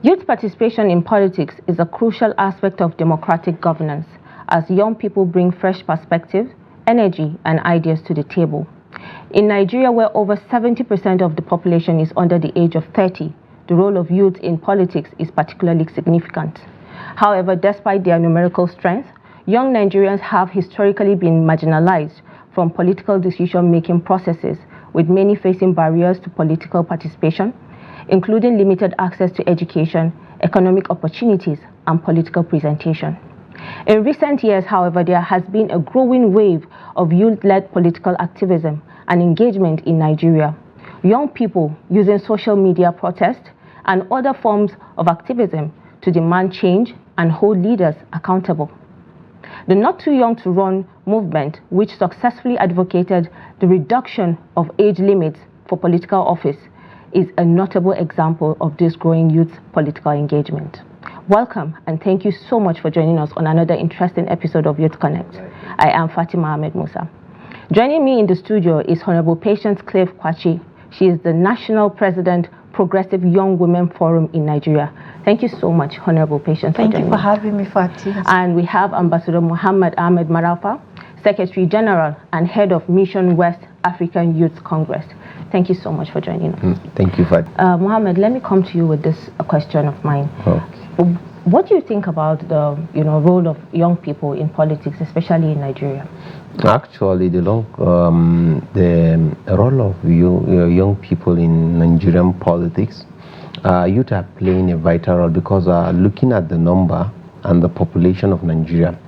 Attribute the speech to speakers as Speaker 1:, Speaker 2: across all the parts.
Speaker 1: Youth participation in politics is a crucial aspect of democratic governance as young people bring fresh perspective, energy, and ideas to the table. In Nigeria, where over 70% of the population is under the age of 30, the role of youth in politics is particularly significant. However, despite their numerical strength, young Nigerians have historically been marginalized from political decision-making processes, with many facing barriers to political participation, including limited access to education, economic opportunities, and political presentation. In recent years, however, there has been a growing wave of youth-led political activism and engagement in Nigeria. Young people using social media protests and other forms of activism to demand change and hold leaders accountable. The Not Too Young to Run movement, which successfully advocated the reduction of age limits for political office, is a notable example of this growing youth political engagement. Welcome, and thank you so much for joining us on another interesting episode of Youth Connect. I am Fatima Ahmed Musa. Joining me in the studio is Honorable Patience Cliff Kwachi. She is the National President, Progressive Young Women Forum in Nigeria. Thank you so much, Honorable Patience.
Speaker 2: Thank you for having me, Fatima.
Speaker 1: And we have Ambassador Muhammad Ahmed Marafa, Secretary General and Head of Mission West African Youth Congress. Thank you so much for joining us.
Speaker 3: Thank you, Fatima.
Speaker 1: Muhammad, let me come to you with this question of mine.
Speaker 3: Okay.
Speaker 1: What do you think about the role of young people in politics, especially in Nigeria?
Speaker 3: Actually, the role of young people in Nigerian politics, youth are playing a vital role because looking at the number and the population of Nigeria,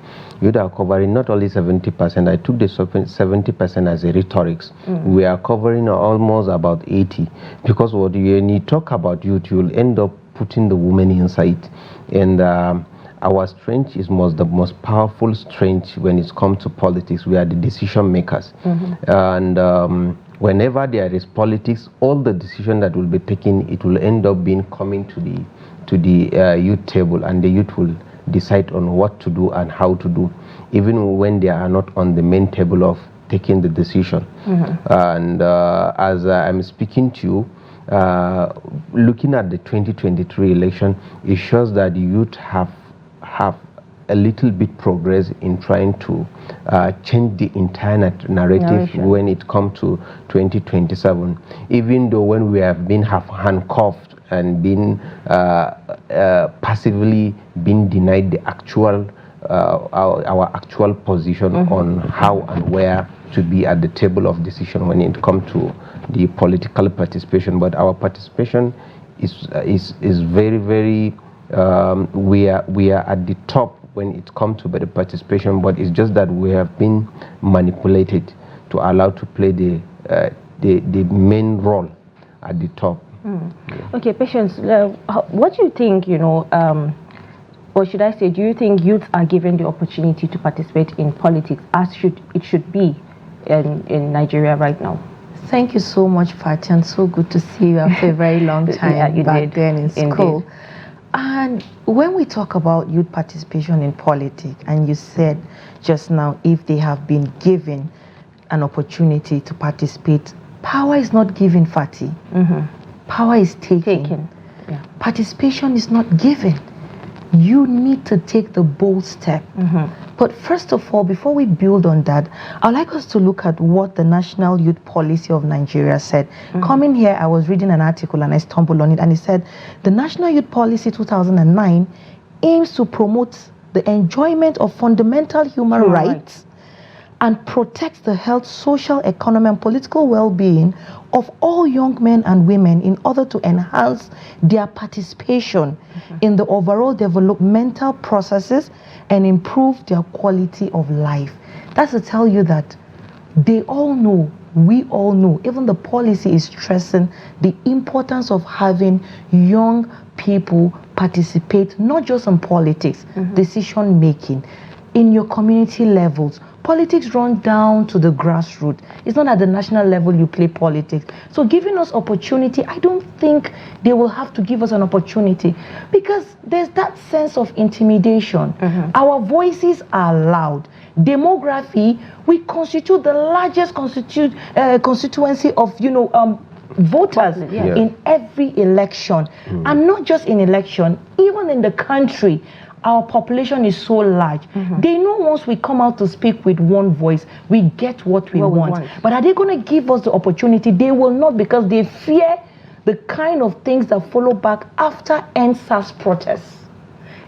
Speaker 3: youth are covering not only 70%. I took the 70% as a rhetorics. We are covering almost about 80, because when you talk about youth, you'll end up putting the women inside, and our strength is the most powerful strength when it comes to politics. We are the decision makers, and whenever there is politics, all the decision that will be taken, it will end up coming to the youth table, and the youth will decide on what to do and how to do, even when they are not on the main table of taking the decision. And as I'm speaking to you, looking at the 2023 election, it shows that the youth have a little bit progress in trying to change the entire narrative when it comes to 2027. Even though when we have been handcuffed and been passively been denied the actual our actual position on how and where to be at the table of decision when it comes to the political participation. But our participation is very, very we are at the top when it comes to the participation, but it's just that we have been manipulated to allow to play the main role at the top.
Speaker 1: Okay, Patience, what do you think, or should I say, do you think youth are given the opportunity to participate in politics as it should be in Nigeria right now?
Speaker 2: Thank you so much, Fatih, and so good to see you after a very long time back then in school.
Speaker 1: Indeed.
Speaker 2: And when we talk about youth participation in politics, and you said just now, if they have been given an opportunity to participate, power is not given, Fatih. Power is taken.
Speaker 1: Yeah.
Speaker 2: Participation is not given. You need to take the bold step. But first of all, before we build on that, I'd like us to look at what the National Youth Policy of Nigeria said. Coming here, I was reading an article and I stumbled on it, and it said, the National Youth Policy 2009 aims to promote the enjoyment of fundamental human rights and protects the health, social, economic, and political well-being of all young men and women in order to enhance their participation in the overall developmental processes and improve their quality of life. That's to tell you that they all know, we all know, even the policy is stressing the importance of having young people participate, not just in politics, decision making, in your community levels. Politics run down to the grassroots. It's not at the national level you play politics. So giving us opportunity, I don't think they will have to give us an opportunity, because there's that sense of intimidation. Our voices are loud. Demography, we constitute the largest constituency of voters
Speaker 1: Yeah.
Speaker 2: in every election. And not just in election, even in the country, our population is so large. They know once we come out to speak with one voice, we get what we want. But are they going to give us the opportunity? They will not, because they fear the kind of things that follow back after NSAS protests.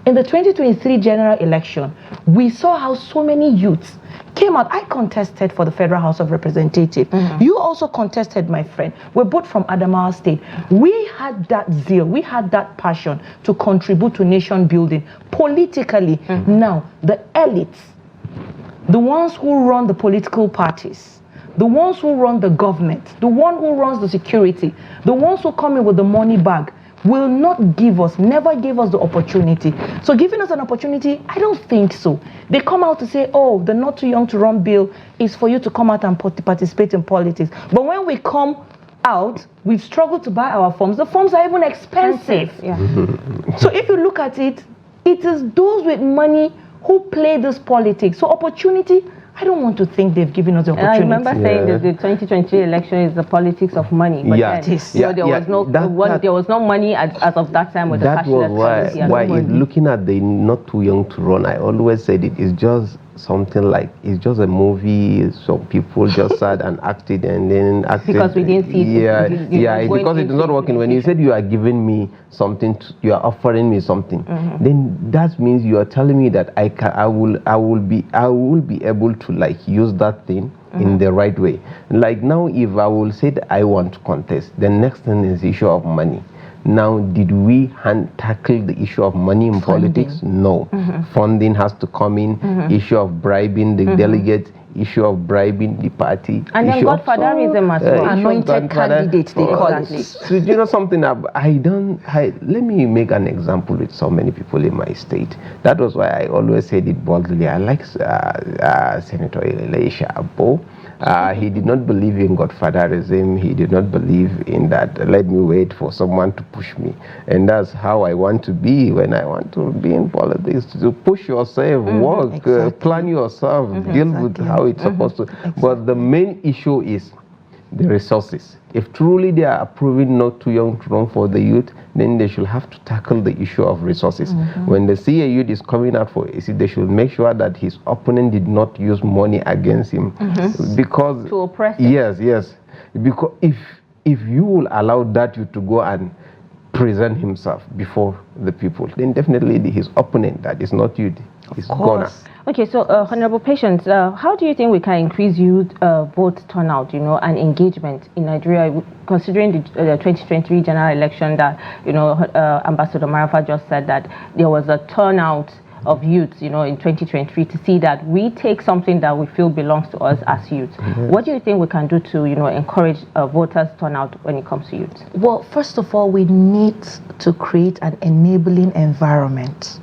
Speaker 2: In the 2023 general election, we saw how so many youths came out. I contested for the Federal House of Representatives. You also contested, my friend. We're both from Adamawa State. We had that zeal, we had that passion to contribute to nation building politically. Now, the elites, the ones who run the political parties, the ones who run the government, the one who runs the security, the ones who come in with the money bag, will not give us, never give us the opportunity. So giving us an opportunity, I don't think so. They come out to say, oh, the Not Too Young to Run bill is for you to come out and participate in politics. But when we come out, we've struggled to buy our forms. The forms are even expensive.
Speaker 1: Yeah.
Speaker 2: So if you look at it, it is those with money who play this politics. So opportunity, I don't want to think they've given us the opportunity.
Speaker 1: I remember saying that the 2020 election is the politics of money. But there was no money as of that time with the cashless
Speaker 3: policy. That was why looking at the Not Too Young to Run, I always said it is just something like, it's just a movie. Some people just sat and acted and then acted.
Speaker 1: Because we didn't see
Speaker 3: it. Because it is not working. When you said you are giving me something, you are offering me something, then that means you are telling me that I will be able to like use that thing in the right way. Like now, if I will say that I want to contest, the next thing is the issue of money. Now, did we tackle the issue of money in politics? No. Funding has to come in. Issue of bribing the delegates, issue of bribing the party.
Speaker 1: And then godfatherism as well.
Speaker 2: Anointed candidates, they call it.
Speaker 3: So, you know something, let me make an example with so many people in my state. That was why I always said it boldly. I like Senator Elisha Abo. He did not believe in godfatherism. He did not believe in that, let me wait for someone to push me. And that's how I want to be when I want to be in politics, to push yourself, work, plan yourself, deal with how it's supposed to. But the main issue is the resources. If truly they are approving Not Too Young to Run for the youth, then they should have to tackle the issue of resources. When they see a youth is coming out for AC, they should make sure that his opponent did not use money against him. Because
Speaker 1: to oppress him.
Speaker 3: Yes. Because if you will allow that youth to go and present himself before the people, then definitely his opponent, that is not youth, is gone.
Speaker 1: Okay, so Honorable Patience, how do you think we can increase youth vote turnout, and engagement in Nigeria, considering the 2023 general election that, Ambassador Marafa just said that there was a turnout of youths, in 2023 to see that we take something that we feel belongs to us as youth. What do you think we can do to, encourage voters turnout when it comes to youth?
Speaker 2: Well, first of all, we need to create an enabling environment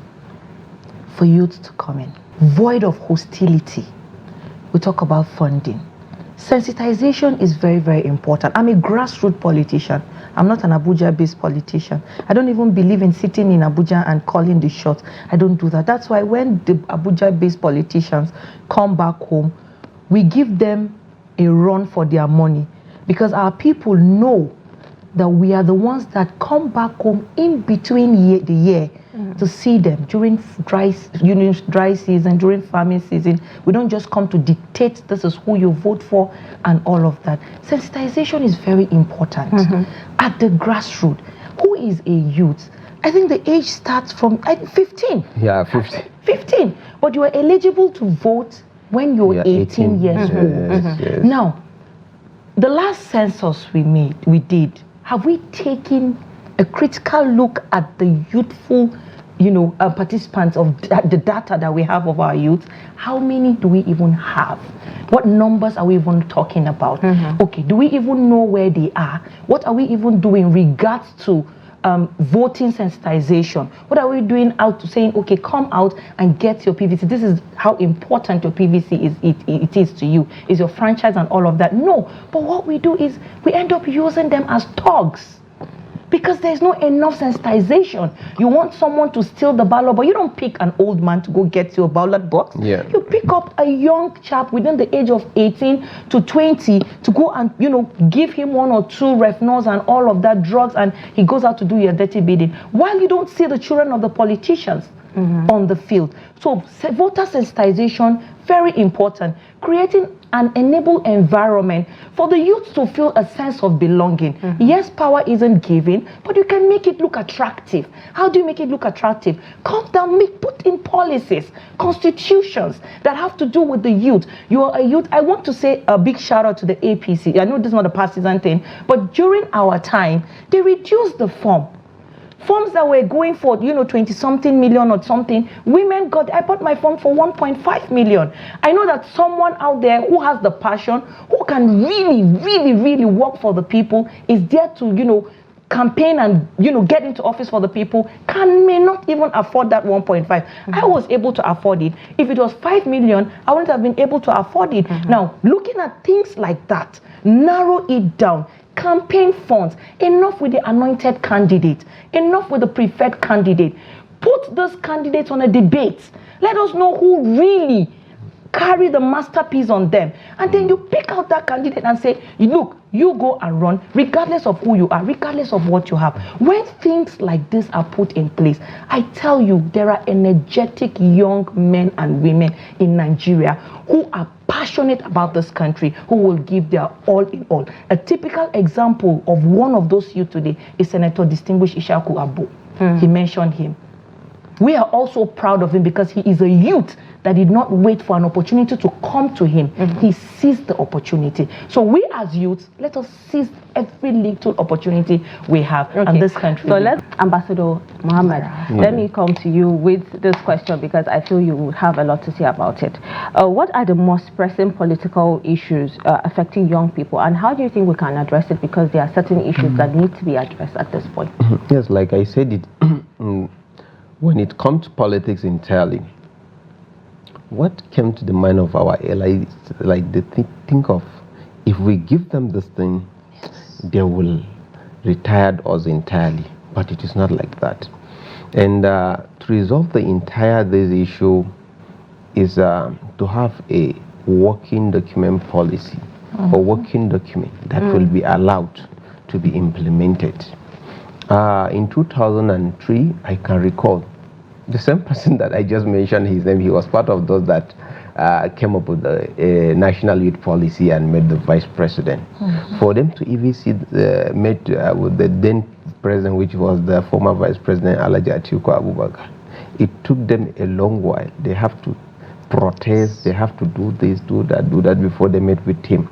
Speaker 2: for youth to come in, void of hostility. We talk about funding. Sensitization is very, very important. I'm a grassroots politician. I'm not an Abuja-based politician. I don't even believe in sitting in Abuja and calling the shots. I don't do that. That's why when the Abuja-based politicians come back home, we give them a run for their money, because our people know that we are the ones that come back home in between the year to see them during dry season, during farming season. We don't just come to dictate this is who you vote for and all of that. Sensitization is very important at the grassroots. Who is a youth? I think the age starts from 15.
Speaker 3: Yeah, 15.
Speaker 2: 15. But you are eligible to vote when you're 18 years old.
Speaker 3: Yes.
Speaker 2: Now, the last census we did, have we taken a critical look at the youthful, participants of the data that we have of our youth? How many do we even have? What numbers are we even talking about? Okay, do we even know where they are? What are we even doing in regards to voting sensitization? What are we doing out to saying, okay, come out and get your PVC? This is how important your PVC it is to you. Is your franchise and all of that? No. But what we do is we end up using them as thugs. Because there's no enough sensitization. You want someone to steal the ballot, but you don't pick an old man to go get your ballot box.
Speaker 3: Yeah.
Speaker 2: You pick up a young chap within the age of 18 to 20 to go and, give him 1 or 2 refnors and all of that drugs, and he goes out to do your dirty bidding. While you don't see the children of the politicians on the field. So voter sensitization, very important. Creating an enable environment for the youth to feel a sense of belonging. Yes, power isn't given, but you can make it look attractive. How do you make it look attractive? Come down, put in policies, constitutions that have to do with the youth. You are a youth. I want to say a big shout out to the APC. I know this is not a partisan thing, but during our time, they reduced the forms that were going for 20-something million or something. Women I bought my form for 1.5 million. I know that someone out there who has the passion, who can really, really, really work for the people, is there to campaign and get into office for the people, may not even afford that 1.5. I was able to afford it. If it was 5 million, I wouldn't have been able to afford it. Now, looking at things like that, narrow it down. Campaign funds, enough with the anointed candidate, enough with the preferred candidate. Put those candidates on a debate. Let us know who really carry the masterpiece on them. And then you pick out that candidate and say, look, you go and run, regardless of who you are, regardless of what you have. When things like this are put in place, I tell you, there are energetic young men and women in Nigeria who are passionate about this country, who will give their all in all. A typical example of one of those youth today is Senator Distinguished Ishaku Abu. He mentioned him. We are also proud of him because he is a youth that did not wait for an opportunity to come to him. He seized the opportunity. So we as youths, let us seize every little opportunity we have in this country.
Speaker 1: So let's, Ambassador Mohammed, let me come to you with this question because I feel you would have a lot to say about it. What are the most pressing political issues affecting young people, and how do you think we can address it? Because there are certain issues that need to be addressed at this point.
Speaker 3: Yes, like I said, when it comes to politics entirely, what came to the mind of our allies, like they think of, if we give them this thing, they will retire us entirely. But it is not like that. And to resolve the entire this issue is to have a working document policy, or working document that will be allowed to be implemented. In 2003, I can recall, the same person that I just mentioned his name, he was part of those that came up with the national youth policy and made the vice president. For them to even see met with the then president, which was the former vice president Alhaji Atiku Abubakar, it took them a long while. They have to protest, they have to do this, do that before they met with him.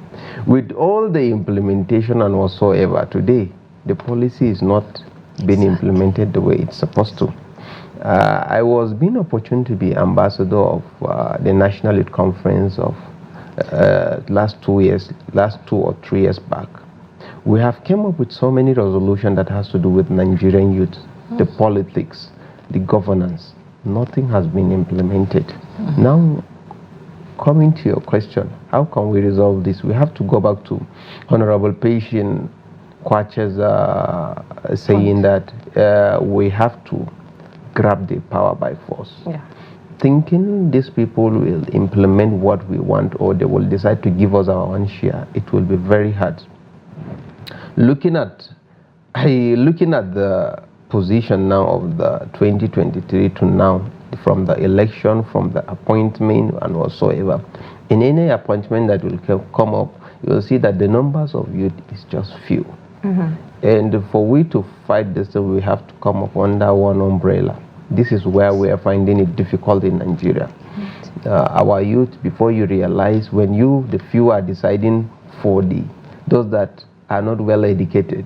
Speaker 3: With all the implementation and whatsoever, today the policy is not being implemented the way it's supposed to. I was being opportune to be ambassador of the National Youth Conference of last 2 or 3 years back. We have come up with so many resolutions that has to do with Nigerian youth, the politics, the governance. Nothing has been implemented. Now, coming to your question, how can we resolve this? We have to go back to Honorable Patient Kwache's saying that we have to grab the power by force. Thinking these people will implement what we want, or they will decide to give us our own share, it will be very hard. Looking at the position now of the 2023 to now, from the election, from the appointment and whatsoever, in any appointment that will come up, you will see that the numbers of youth is just few. And for we to fight this, we have to come up under one umbrella. This is where we are finding it difficult in Nigeria. Our youth, before you realize, when the few are deciding for those that are not well educated,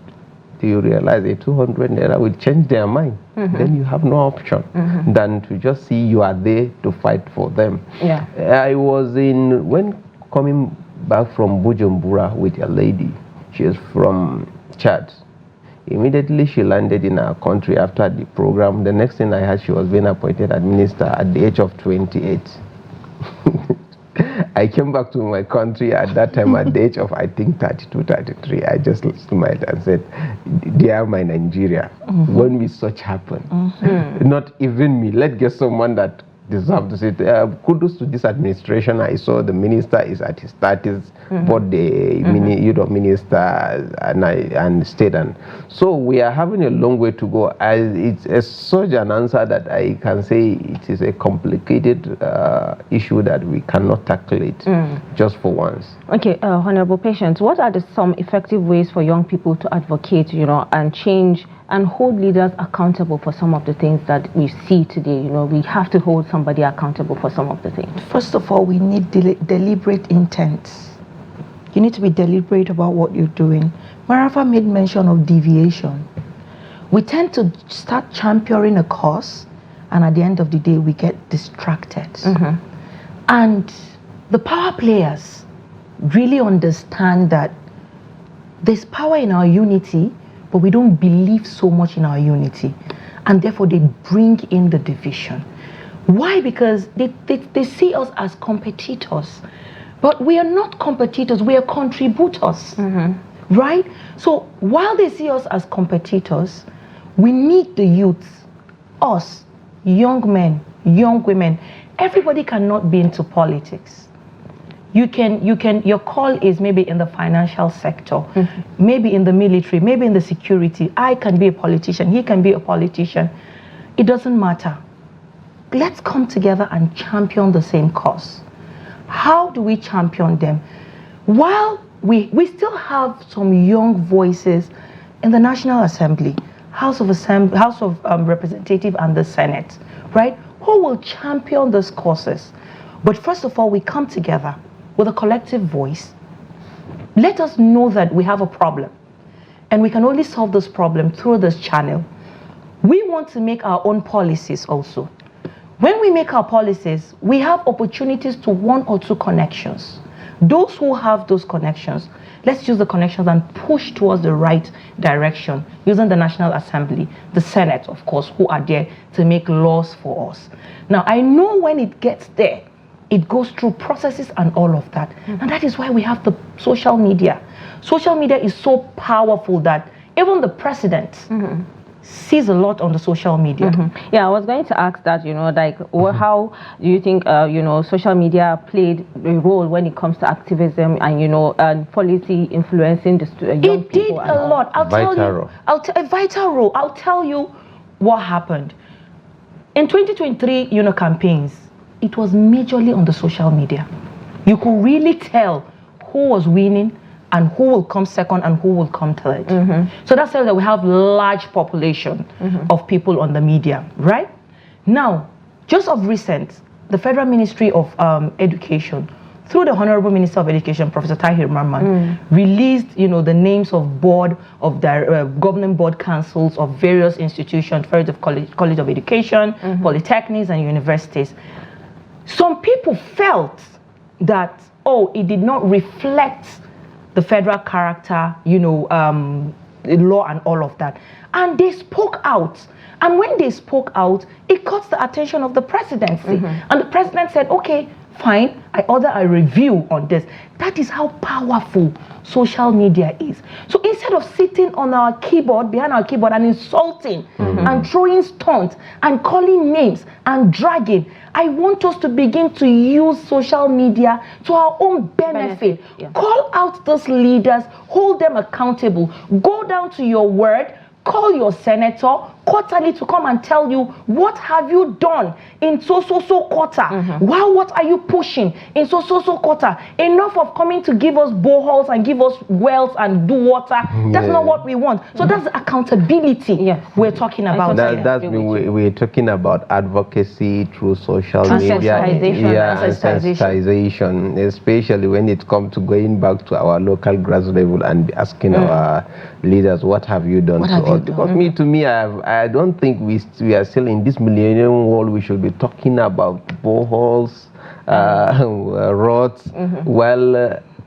Speaker 3: do you realize a 200 naira will change their mind? Then you have no option than to just see you are there to fight for them. I was when coming back from Bujumbura with a lady, she is from Chad. Immediately she landed in our country after the program. The next thing I heard, she was being appointed as minister at the age of 28. I came back to my country at that time at the age of, I think, 32, 33. I just smiled and said, dear my Nigeria, when will such happen? Not even me. Let's get someone that deserves to say, kudos to this administration. I saw the minister is at his 30s, both the minister and state. And so we are having a long way to go. It's such an answer that I can say it is a complicated issue that we cannot tackle it just for once.
Speaker 1: Okay, Honorable Patience, what are some effective ways for young people to advocate, and change and hold leaders accountable for some of the things that we see today? We have to hold somebody accountable for some of the things.
Speaker 2: First of all, we need deliberate intent. You need to be deliberate about what you're doing. Marafa made mention of deviation. We tend to start championing a cause, and at the end of the day, we get distracted. And the power players really understand that there's power in our unity, but we don't believe so much in our unity. And therefore, they bring in the division. Why? Because they see us as competitors. But we are not competitors, we are contributors. Right? So while they see us as competitors, we need the youth, us, young men, young women. Everybody cannot be into politics. Your call is maybe in the financial sector, maybe in the military, maybe in the security. I can be a politician, he can be a politician. It doesn't matter. Let's come together and champion the same cause. How do we champion them? While we still have some young voices in the National Assembly, House of Representatives and the Senate, right? Who will champion those causes? But first of all, we come together with a collective voice. Let us know that we have a problem, and we can only solve this problem through this channel. We want to make our own policies also. When we make our policies, we have opportunities to 1 or 2 connections. Those who have those connections, let's use the connections and push towards the right direction using the National Assembly, the Senate, of course, who are there to make laws for us. Now, I know when it gets there, it goes through processes and all of that. And that is why we have the social media. Social media is so powerful that even the president sees a lot on the social media.
Speaker 1: Yeah, I was going to ask that, how do you think, social media played a role when it comes to activism and, and policy influencing the young people?
Speaker 2: It did a lot. A vital role. I'll tell you what happened. In 2023, campaigns, it was majorly on the social media. You could really tell who was winning and who will come second and who will come third. So that says that we have large population of people on the media, right? Now, just of recent, the Federal Ministry of Education, through the Honorable Minister of Education, Professor Tahir Mamman, released, the names of governing board councils of various institutions, College of Education, polytechnics, and universities. Some people felt that, it did not reflect the federal character, law and all of that. And they spoke out. And when they spoke out, it caught the attention of the presidency. And the president said, okay, fine, I order a review on this. That is how powerful social media is. So instead of sitting on our keyboard, behind our keyboard, and insulting and throwing stones and calling names and dragging, I want us to begin to use social media to our own benefit. Call out those leaders, hold them accountable, go down to your word, call your senator quarterly to come and tell you, what have you done in so quarter? What are you pushing in so quarter? Enough of coming to give us boreholes and give us wells and do water. That's not what we want. So that's the accountability we're talking about.
Speaker 3: We're talking about advocacy through social media, and sensitization, especially when it comes to going back to our local grassroots level and asking our leaders, what have you done to us? Because to me, I don't think we are still in this millennium world. We should be talking about boreholes, roads,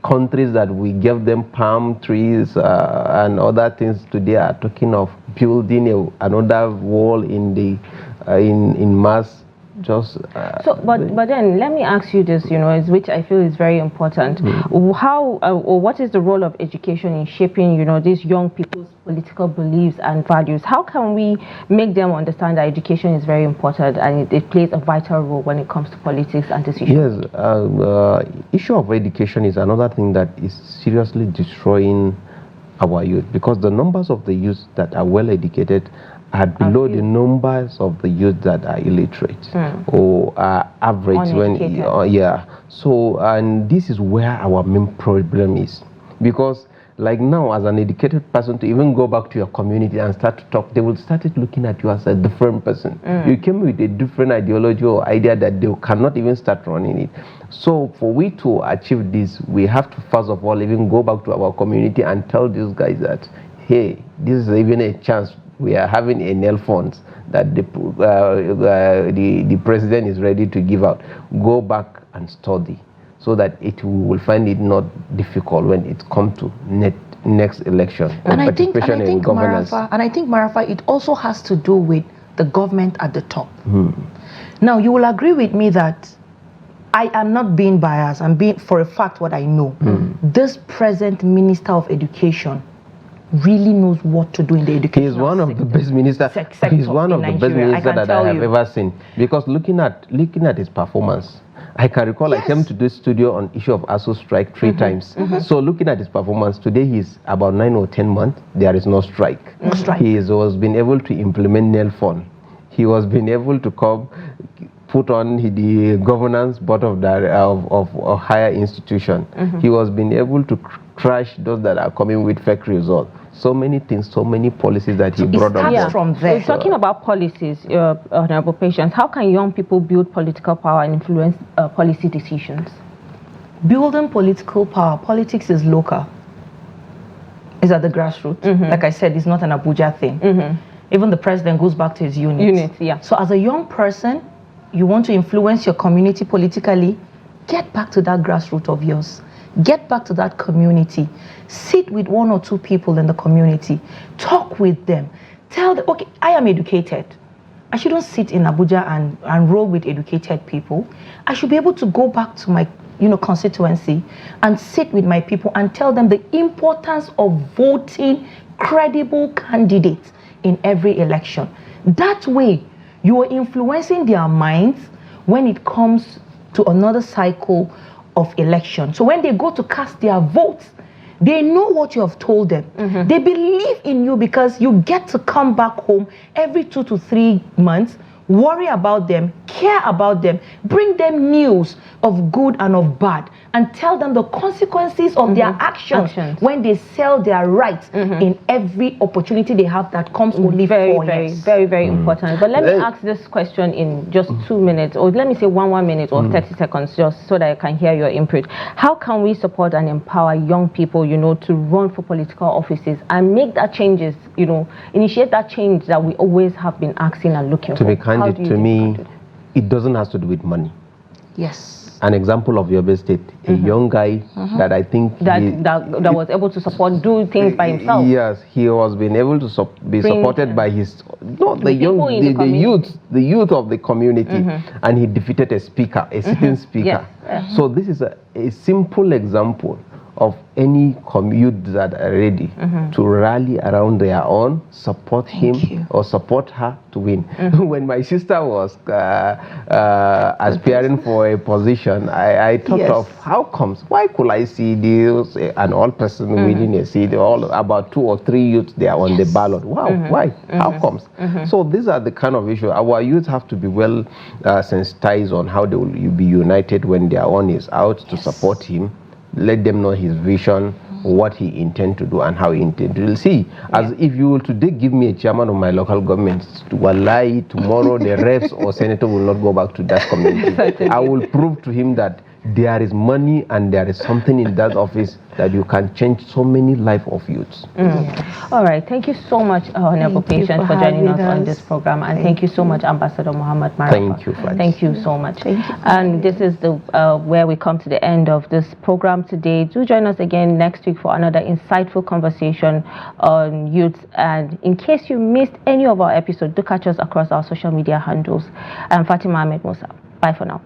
Speaker 3: countries that we give them palm trees and other things today are talking of building another wall in mass
Speaker 1: But then let me ask you this, which I feel is very important. How or what is the role of education in shaping, these young people's political beliefs and values? How can we make them understand that education is very important and it plays a vital role when it comes to politics and decisions?
Speaker 3: Yes, issue of education is another thing that is seriously destroying our youth, because the numbers of the youth that are well educated are below the numbers of the youth that are illiterate or are average. So, and this is where our main problem is, because like now, as an educated person, to even go back to your community and start to talk, they will start looking at you as a different person. You came with a different ideology or idea that they cannot even start running it. So for we to achieve this, we have to first of all even go back to our community and tell these guys that, hey, this is even a chance. We are having a nail funds that the president is ready to give out. Go back and study, so that we will find it not difficult when it comes to next election.
Speaker 2: And I think Marafa, it also has to do with the government at the top. Now, you will agree with me that I am not being biased. I'm being for a fact what I know. This present Minister of Education really knows what to do in the education.
Speaker 3: He is one of the best ministers. He's one of the best ministers that I have ever seen. Because looking at his performance, I can recall I came to this studio on issue of ASU strike 3 times. So looking at his performance, today he's about 9 or 10 months, there is no strike. He has been able to implement nail fund. He was been able to put on the governance board of a higher institution. He was been able to crash those that are coming with fake results. So many things, so many policies that he brought on.
Speaker 1: From there. So talking about policies, Honorable Patience, how can young people build political power and influence policy decisions?
Speaker 2: Building political power, politics is local. It's at the grassroots. Like I said, it's not an Abuja thing. Even the president goes back to his unit. So as a young person, you want to influence your community politically, get back to that grassroots of yours. Get back to that community. Sit with 1 or 2 people in the community. Talk with them. Tell them, okay, I am educated. I shouldn't sit in Abuja and roll with educated people. I should be able to go back to my constituency and sit with my people and tell them the importance of voting credible candidates in every election. That way, you are influencing their minds when it comes to another cycle of election. So when they go to cast their votes, they know what you have told them. They believe in you because you get to come back home every 2 to 3 months, worry about them, care about them, bring them news of good and of bad, and tell them the consequences of their actions when they sell their rights in every opportunity they have that comes only 4 years.
Speaker 1: Very important. But let me ask this question in just 2 minutes, or let me say one minute or 30 seconds, just so that I can hear your input. How can we support and empower young people, to run for political offices and make that changes, initiate that change that we always have been asking and looking for?
Speaker 3: To be candid, to me, it doesn't have to do with money.
Speaker 2: Yes.
Speaker 3: An example of your state, a young guy that I think
Speaker 1: that was able to do things by himself.
Speaker 3: Yes, he was being able to be supported by his the youth of the community, and he defeated a sitting speaker. So this is a simple example of any youth that are ready to rally around their own, support him or support her to win. When my sister was aspiring for a position, I thought of why could I see this, an old person winning a seat, about 2 or 3 youths there on the ballot. Wow, why? How comes? So these are the kind of issues. Our youth have to be well sensitized on how they will be united when their own is out to support him. Let them know his vision, what he intends to do, and how he intends to see. As if you will today give me a chairman of my local government, wallahi, tomorrow the reps or senator will not go back to that community. I will prove to him that there is money and there is something in that office that you can change so many life of youths.
Speaker 1: Yes. All right. Thank you so much, Honorable Patient, for joining us on this program. And thank you so much, Ambassador Muhammad Marafa.
Speaker 3: Thank you, Francis.
Speaker 1: Thank you so much.
Speaker 2: Thank you.
Speaker 1: And this is the where we come to the end of this program today. Do join us again next week for another insightful conversation on youth. And in case you missed any of our episodes, do catch us across our social media handles. I'm Fatima Ahmed Musa. Bye for now.